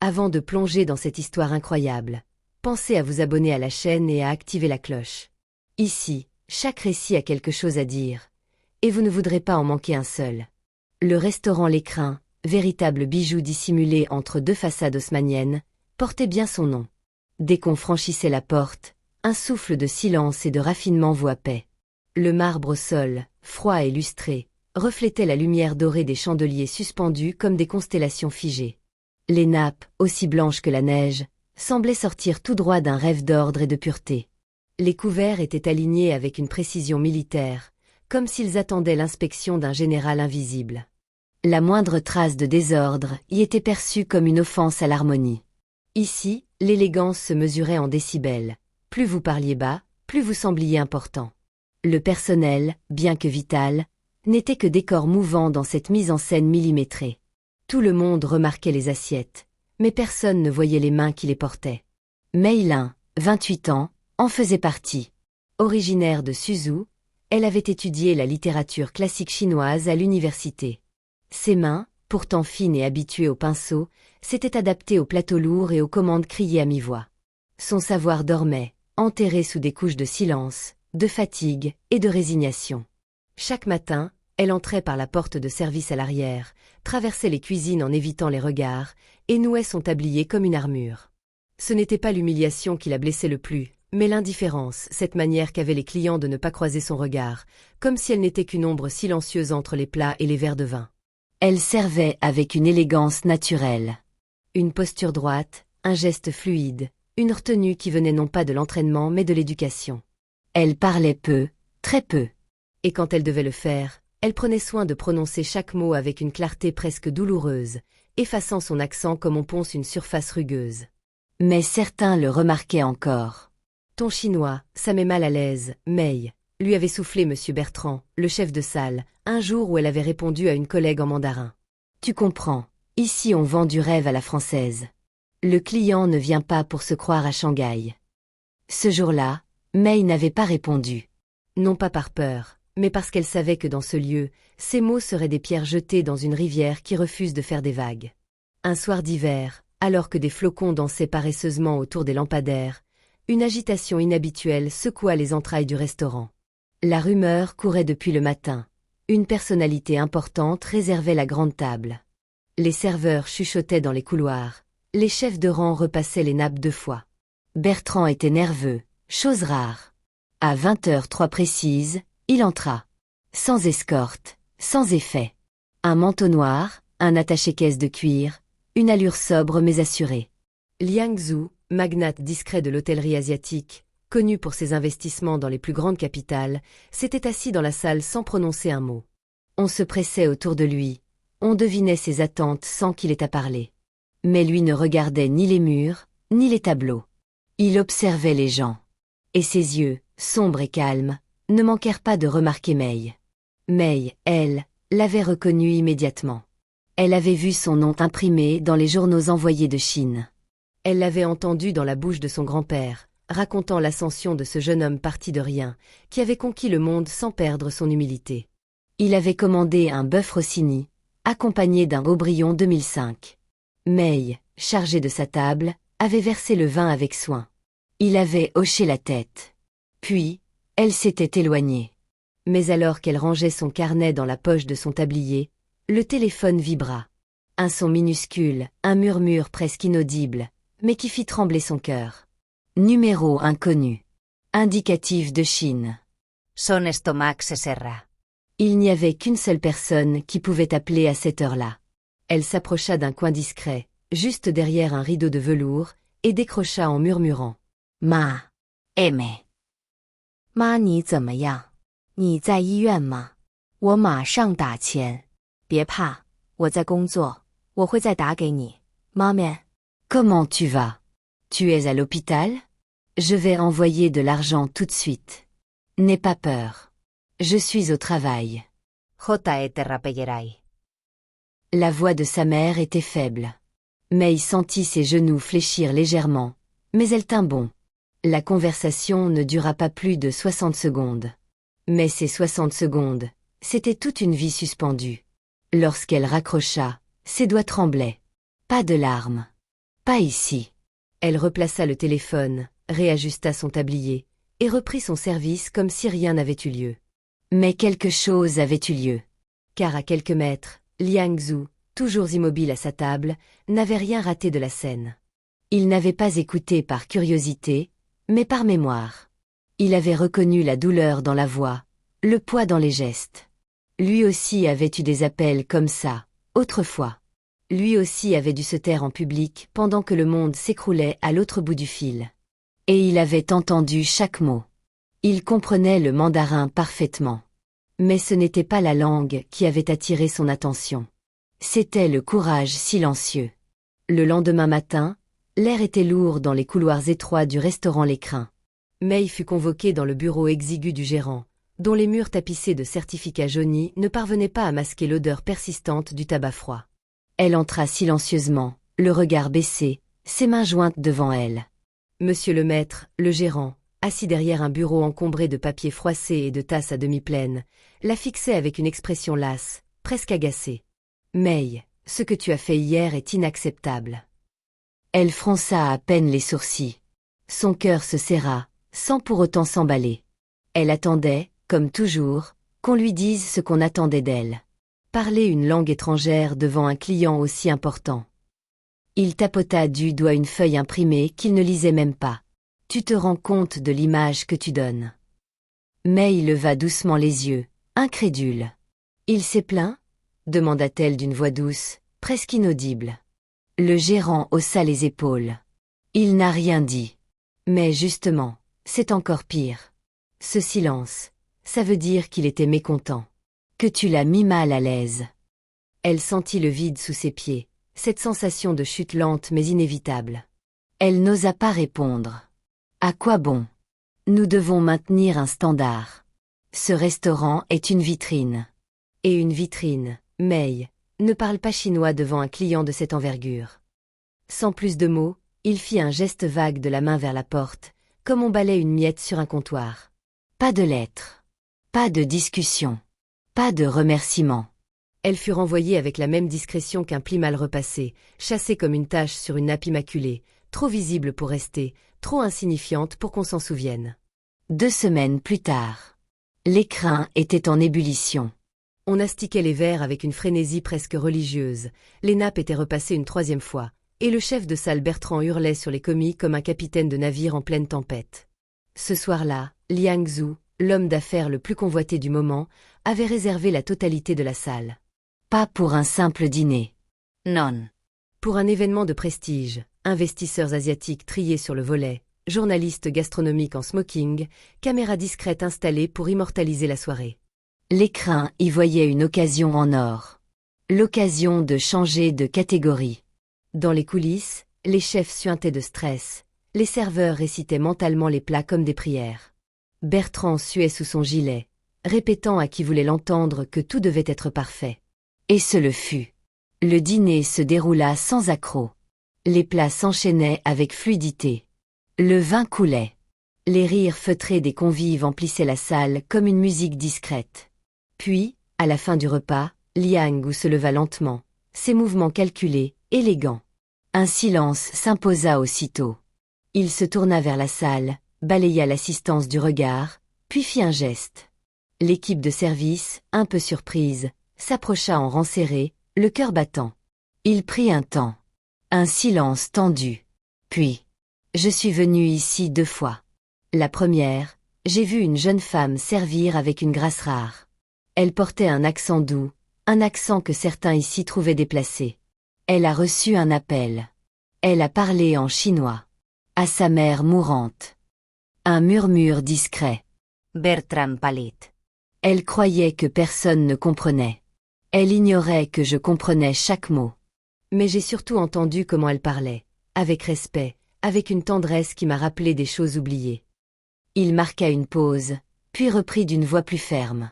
Avant de plonger dans cette histoire incroyable, pensez à vous abonner à la chaîne et à activer la cloche. Ici, chaque récit a quelque chose à dire, et vous ne voudrez pas en manquer un seul. Le restaurant L'Écrin, véritable bijou dissimulé entre deux façades haussmanniennes, portait bien son nom. Dès qu'on franchissait la porte, un souffle de silence et de raffinement vous happait. Le marbre au sol, froid et lustré, reflétait la lumière dorée des chandeliers suspendus comme des constellations figées. Les nappes, aussi blanches que la neige, semblaient sortir tout droit d'un rêve d'ordre et de pureté. Les couverts étaient alignés avec une précision militaire, comme s'ils attendaient l'inspection d'un général invisible. La moindre trace de désordre y était perçue comme une offense à l'harmonie. Ici, l'élégance se mesurait en décibels. Plus vous parliez bas, plus vous sembliez important. Le personnel, bien que vital, n'était que décor mouvant dans cette mise en scène millimétrée. Tout le monde remarquait les assiettes, mais personne ne voyait les mains qui les portaient. Mei Lin, 28 ans, en faisait partie. Originaire de Suzhou, elle avait étudié la littérature classique chinoise à l'université. Ses mains, pourtant fines et habituées au pinceau, s'étaient adaptées aux plateaux lourds et aux commandes criées à mi-voix. Son savoir dormait, enterré sous des couches de silence, de fatigue et de résignation. Chaque matin, elle entrait par la porte de service à l'arrière, traversait les cuisines en évitant les regards, et nouait son tablier comme une armure. Ce n'était pas l'humiliation qui la blessait le plus, mais l'indifférence, cette manière qu'avaient les clients de ne pas croiser son regard, comme si elle n'était qu'une ombre silencieuse entre les plats et les verres de vin. Elle servait avec une élégance naturelle. Une posture droite, un geste fluide, une retenue qui venait non pas de l'entraînement mais de l'éducation. Elle parlait peu, très peu. Et quand elle devait le faire, elle prenait soin de prononcer chaque mot avec une clarté presque douloureuse, effaçant son accent comme on ponce une surface rugueuse. Mais certains le remarquaient encore. « Ton chinois, ça met mal à l'aise, Mei », lui avait soufflé M. Bertrand, le chef de salle, un jour où elle avait répondu à une collègue en mandarin. « Tu comprends, ici on vend du rêve à la française. Le client ne vient pas pour se croire à Shanghai. » Ce jour-là, Mei n'avait pas répondu. Non pas par peur, mais parce qu'elle savait que dans ce lieu, ces mots seraient des pierres jetées dans une rivière qui refuse de faire des vagues. Un soir d'hiver, alors que des flocons dansaient paresseusement autour des lampadaires, une agitation inhabituelle secoua les entrailles du restaurant. La rumeur courait depuis le matin. Une personnalité importante réservait la grande table. Les serveurs chuchotaient dans les couloirs. Les chefs de rang repassaient les nappes 2 fois. Bertrand était nerveux, chose rare. À 20h03 précises, il entra. Sans escorte, sans effet. Un manteau noir, un attaché-caisse de cuir, une allure sobre mais assurée. Liang Zhu, magnate discret de l'hôtellerie asiatique, connu pour ses investissements dans les plus grandes capitales, s'était assis dans la salle sans prononcer un mot. On se pressait autour de lui, on devinait ses attentes sans qu'il ait à parler. Mais lui ne regardait ni les murs, ni les tableaux. Il observait les gens. Et ses yeux, sombres et calmes, ne manquèrent pas de remarquer Mei. Mei, elle, l'avait reconnu immédiatement. Elle avait vu son nom imprimé dans les journaux envoyés de Chine. Elle l'avait entendu dans la bouche de son grand-père, racontant l'ascension de ce jeune homme parti de rien, qui avait conquis le monde sans perdre son humilité. Il avait commandé un bœuf Rossini, accompagné d'un Aubryon 2005. Mei, chargée de sa table, avait versé le vin avec soin. Il avait hoché la tête. Puis, elle s'était éloignée. Mais alors qu'elle rangeait son carnet dans la poche de son tablier, le téléphone vibra. Un son minuscule, un murmure presque inaudible, mais qui fit trembler son cœur. Numéro inconnu. Indicatif de Chine. Son estomac se serra. Il n'y avait qu'une seule personne qui pouvait appeler à cette heure-là. Elle s'approcha d'un coin discret, juste derrière un rideau de velours, et décrocha en murmurant. « Ma, aimé. »«妈，你怎么样？你在医院吗？我马上打钱。别怕，我在工作，我会再打给你。妈咪。 Comment tu vas? Tu es à l'hôpital? Je vais envoyer de l'argent tout de suite. N'aie pas peur. Je suis au travail. J.E. Rapelleray. La voix de sa mère était faible. Mei sentit ses genoux fléchir légèrement, mais elle tint bon. La conversation ne dura pas plus de 60 secondes. Mais ces 60 secondes, c'était toute une vie suspendue. Lorsqu'elle raccrocha, ses doigts tremblaient. Pas de larmes. Pas ici. Elle replaça le téléphone, réajusta son tablier, et reprit son service comme si rien n'avait eu lieu. Mais quelque chose avait eu lieu. Car à quelques mètres, Liang Zhu, toujours immobile à sa table, n'avait rien raté de la scène. Il n'avait pas écouté par curiosité, mais par mémoire. Il avait reconnu la douleur dans la voix, le poids dans les gestes. Lui aussi avait eu des appels comme ça, autrefois. Lui aussi avait dû se taire en public pendant que le monde s'écroulait à l'autre bout du fil. Et il avait entendu chaque mot. Il comprenait le mandarin parfaitement. Mais ce n'était pas la langue qui avait attiré son attention. C'était le courage silencieux. Le lendemain matin, l'air était lourd dans les couloirs étroits du restaurant L'Écrin. Mei fut convoquée dans le bureau exigu du gérant, dont les murs tapissés de certificats jaunis ne parvenaient pas à masquer l'odeur persistante du tabac froid. Elle entra silencieusement, le regard baissé, ses mains jointes devant elle. Monsieur le maître, le gérant, assis derrière un bureau encombré de papiers froissés et de tasses à demi pleines, la fixait avec une expression lasse, presque agacée. « Mei, ce que tu as fait hier est inacceptable. » Elle fronça à peine les sourcils. Son cœur se serra, sans pour autant s'emballer. Elle attendait, comme toujours, qu'on lui dise ce qu'on attendait d'elle. Parler une langue étrangère devant un client aussi important. Il tapota du doigt une feuille imprimée qu'il ne lisait même pas. « Tu te rends compte de l'image que tu donnes. » Mei leva doucement les yeux, incrédule. « Il s'est plaint ?» demanda-t-elle d'une voix douce, presque inaudible. Le gérant haussa les épaules. Il n'a rien dit. Mais justement, c'est encore pire. Ce silence, ça veut dire qu'il était mécontent. Que tu l'as mis mal à l'aise. Elle sentit le vide sous ses pieds, cette sensation de chute lente mais inévitable. Elle n'osa pas répondre. À quoi bon? Nous devons maintenir un standard. Ce restaurant est une vitrine. Et une vitrine, Mei, ne parle pas chinois devant un client de cette envergure. Sans plus de mots, il fit un geste vague de la main vers la porte, comme on balaie une miette sur un comptoir. Pas de lettres. Pas de discussion. Pas de remerciements. Elle fut renvoyée avec la même discrétion qu'un pli mal repassé, chassée comme une tache sur une nappe immaculée, trop visible pour rester, trop insignifiante pour qu'on s'en souvienne. 2 semaines plus tard. L'Écrin était en ébullition. On astiquait les verres avec une frénésie presque religieuse, les nappes étaient repassées une 3e fois, et le chef de salle Bertrand hurlait sur les commis comme un capitaine de navire en pleine tempête. Ce soir-là, Liang Zhu, l'homme d'affaires le plus convoité du moment, avait réservé la totalité de la salle. Pas pour un simple dîner. Non. Pour un événement de prestige, investisseurs asiatiques triés sur le volet, journalistes gastronomiques en smoking, caméras discrètes installées pour immortaliser la soirée. L'Écrin y voyait une occasion en or. L'occasion de changer de catégorie. Dans les coulisses, les chefs suintaient de stress, les serveurs récitaient mentalement les plats comme des prières. Bertrand suait sous son gilet, répétant à qui voulait l'entendre que tout devait être parfait. Et ce le fut. Le dîner se déroula sans accroc. Les plats s'enchaînaient avec fluidité. Le vin coulait. Les rires feutrés des convives emplissaient la salle comme une musique discrète. Puis, à la fin du repas, Liang Zhu se leva lentement, ses mouvements calculés, élégants. Un silence s'imposa aussitôt. Il se tourna vers la salle, balaya l'assistance du regard, puis fit un geste. L'équipe de service, un peu surprise, s'approcha en rang serré, le cœur battant. Il prit un temps. Un silence tendu. Puis, je suis venu ici 2 fois. La première, j'ai vu une jeune femme servir avec une grâce rare. Elle portait un accent doux, un accent que certains ici trouvaient déplacé. Elle a reçu un appel. Elle a parlé en chinois. À sa mère mourante. Un murmure discret. Bertrand pâlit. Elle croyait que personne ne comprenait. Elle ignorait que je comprenais chaque mot. Mais j'ai surtout entendu comment elle parlait, avec respect, avec une tendresse qui m'a rappelé des choses oubliées. Il marqua une pause, puis reprit d'une voix plus ferme.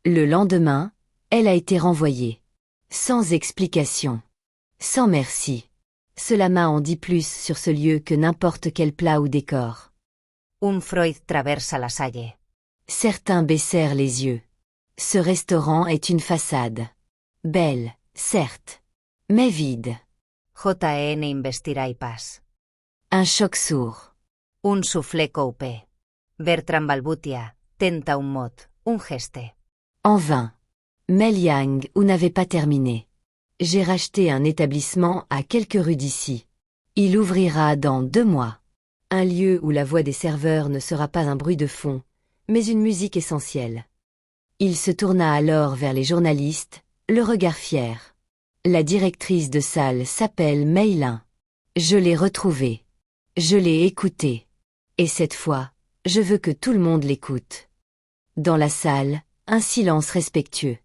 Le lendemain, elle a été renvoyée. Sans explication. Sans merci. Cela m'a en dit plus sur ce lieu que n'importe quel plat ou décor. Un Freud traversa la salle. Certains baissèrent les yeux. Ce restaurant est une façade. Belle, certes, mais vide. JN Investirai Pas. Un choc sourd. Un soufflé coupé. Bertram balbutia, tenta un mot, un geste. En vain. Mei Liang ou n'avait pas terminé. J'ai racheté un établissement à quelques rues d'ici. Il ouvrira dans 2 mois. Un lieu où la voix des serveurs ne sera pas un bruit de fond, mais une musique essentielle. Il se tourna alors vers les journalistes, le regard fier. La directrice de salle s'appelle Mei Lin. Je l'ai retrouvée. Je l'ai écoutée. Et cette fois, je veux que tout le monde l'écoute. Dans la salle, un silence respectueux.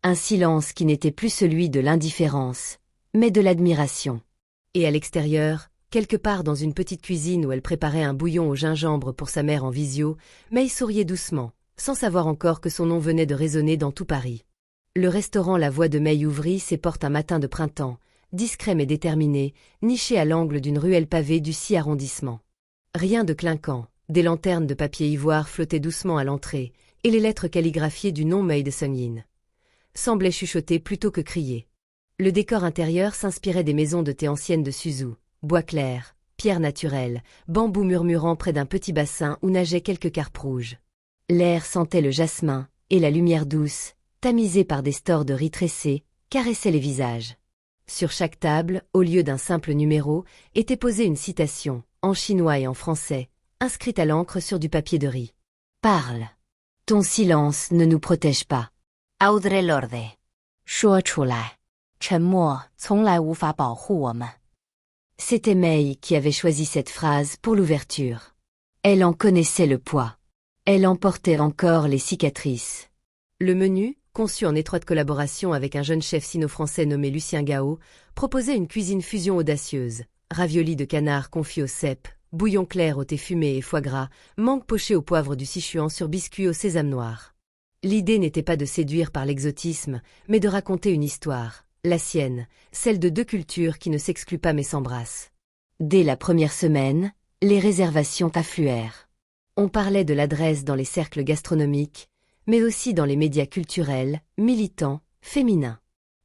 Un silence qui n'était plus celui de l'indifférence, mais de l'admiration. Et à l'extérieur, quelque part dans une petite cuisine où elle préparait un bouillon au gingembre pour sa mère en visio, Mei souriait doucement, sans savoir encore que son nom venait de résonner dans tout Paris. Le restaurant La Voix de Mei ouvrit ses portes un matin de printemps, discret mais déterminé, niché à l'angle d'une ruelle pavée du 6 arrondissement. Rien de clinquant, des lanternes de papier ivoire flottaient doucement à l'entrée, et les lettres calligraphiées du nom Mei de Sun Yin semblaient chuchoter plutôt que crier. Le décor intérieur s'inspirait des maisons de thé anciennes de Suzhou, bois clairs, pierres naturelles, bambous murmurant près d'un petit bassin où nageaient quelques carpes rouges. L'air sentait le jasmin, et la lumière douce, tamisée par des stores de riz tressés, caressait les visages. Sur chaque table, au lieu d'un simple numéro, était posée une citation, en chinois et en français, inscrite à l'encre sur du papier de riz. Parle. Ton silence ne nous protège pas. Audre Lorde. 说出来，沉默从来无法保护我们。 C'était Mei qui avait choisi cette phrase pour l'ouverture. Elle en connaissait le poids. Elle en portait encore les cicatrices. Le menu, conçu en étroite collaboration avec un jeune chef sino-français nommé Lucien Gao, proposait une cuisine fusion audacieuse. Raviolis de canard confits au cèpe, bouillon clair au thé fumé et foie gras, mangue poché au poivre du Sichuan sur biscuit au sésame noir. L'idée n'était pas de séduire par l'exotisme, mais de raconter une histoire, la sienne, celle de 2 cultures qui ne s'excluent pas mais s'embrassent. Dès la première semaine, les réservations affluèrent. On parlait de l'adresse dans les cercles gastronomiques, mais aussi dans les médias culturels, militants, féminins.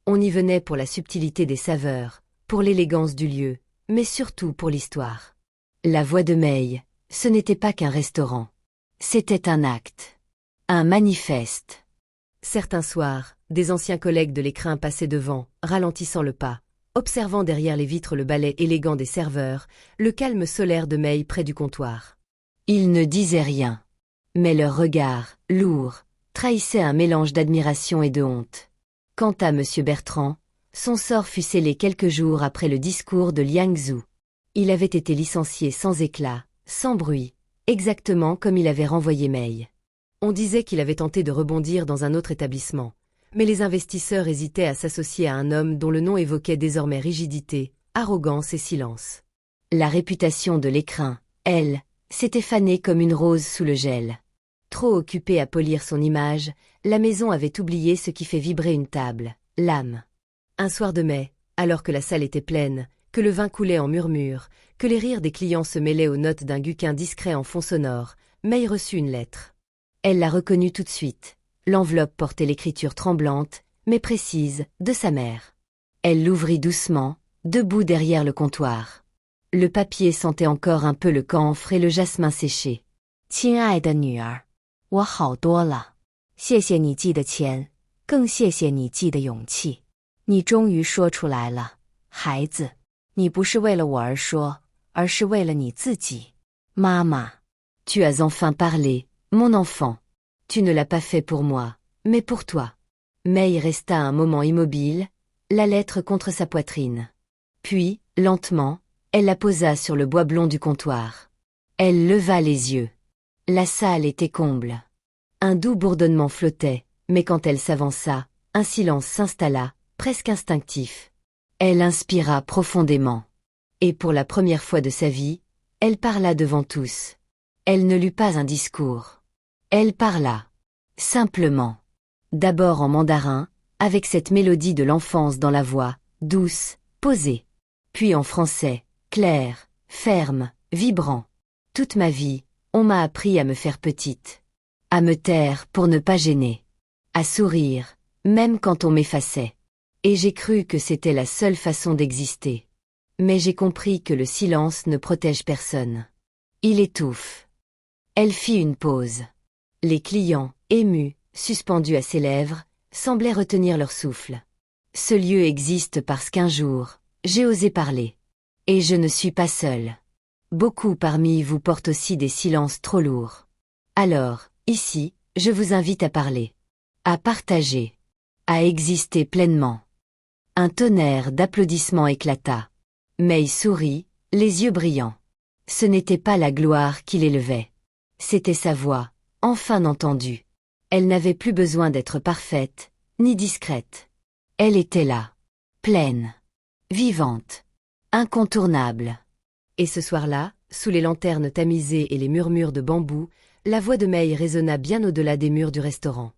On y venait pour la subtilité des saveurs, pour l'élégance du lieu, mais surtout pour l'histoire. La Voix de Mei, ce n'était pas qu'un restaurant. C'était un acte. Un manifeste. Certains soirs, des anciens collègues de l'écrin passaient devant, ralentissant le pas, observant derrière les vitres le balai élégant des serveurs, le calme solaire de Mei près du comptoir. Ils ne disaient rien. Mais leur regard, lourd, trahissait un mélange d'admiration et de honte. Quant à M. Bertrand, son sort fut scellé quelques jours après le discours de Liang Zhu. Il avait été licencié sans éclat, sans bruit, exactement comme il avait renvoyé Mei. On disait qu'il avait tenté de rebondir dans un autre établissement, mais les investisseurs hésitaient à s'associer à un homme dont le nom évoquait désormais rigidité, arrogance et silence. La réputation de l'écrin, elle, s'était fanée comme une rose sous le gel. Trop occupée à polir son image, la maison avait oublié ce qui fait vibrer une table, l'âme. Un soir de mai, alors que la salle était pleine, que le vin coulait en murmures, que les rires des clients se mêlaient aux notes d'un guquin discret en fond sonore, Mei reçut une lettre. Elle la reconnut tout de suite. L'enveloppe portait l'écriture tremblante, mais précise, de sa mère. Elle l'ouvrit doucement, debout derrière le comptoir. Le papier sentait encore un peu le camphre et le jasmin séché. 亲爱的女儿，我好多了，谢谢你寄的钱，更谢谢你寄的勇气。你终于说出来了，孩子，你不是为了我而说，而是为了你自己。妈妈， Tu as enfin parlé, mon enfant. Tu ne l'as pas fait pour moi, mais pour toi. Mei resta un moment immobile, la lettre contre sa poitrine. Puis, lentement, elle la posa sur le bois blond du comptoir. Elle leva les yeux. La salle était comble. Un doux bourdonnement flottait, mais quand elle s'avança, un silence s'installa, presque instinctif. Elle inspira profondément. Et pour la première fois de sa vie, elle parla devant tous. Elle ne lut pas un discours. Elle parla. Simplement. D'abord en mandarin, avec cette mélodie de l'enfance dans la voix, douce, posée. Puis en français, clair, ferme, vibrant. Toute ma vie, on m'a appris à me faire petite. À me taire pour ne pas gêner. À sourire, même quand on m'effaçait. Et j'ai cru que c'était la seule façon d'exister. Mais j'ai compris que le silence ne protège personne. Il étouffe. Elle fit une pause. Les clients, émus, suspendus à ses lèvres, semblaient retenir leur souffle. Ce lieu existe parce qu'un jour, j'ai osé parler. Et je ne suis pas seule. Beaucoup parmi vous portent aussi des silences trop lourds. Alors, ici, je vous invite à parler. À partager. À exister pleinement. Un tonnerre d'applaudissements éclata. May sourit, les yeux brillants. Ce n'était pas la gloire qui l'élevait. C'était sa voix, enfin entendue. Elle n'avait plus besoin d'être parfaite, ni discrète. Elle était là. Pleine. Vivante. Incontournable. Et ce soir-là, sous les lanternes tamisées et les murmures de bambou, la voix de May résonna bien au-delà des murs du restaurant.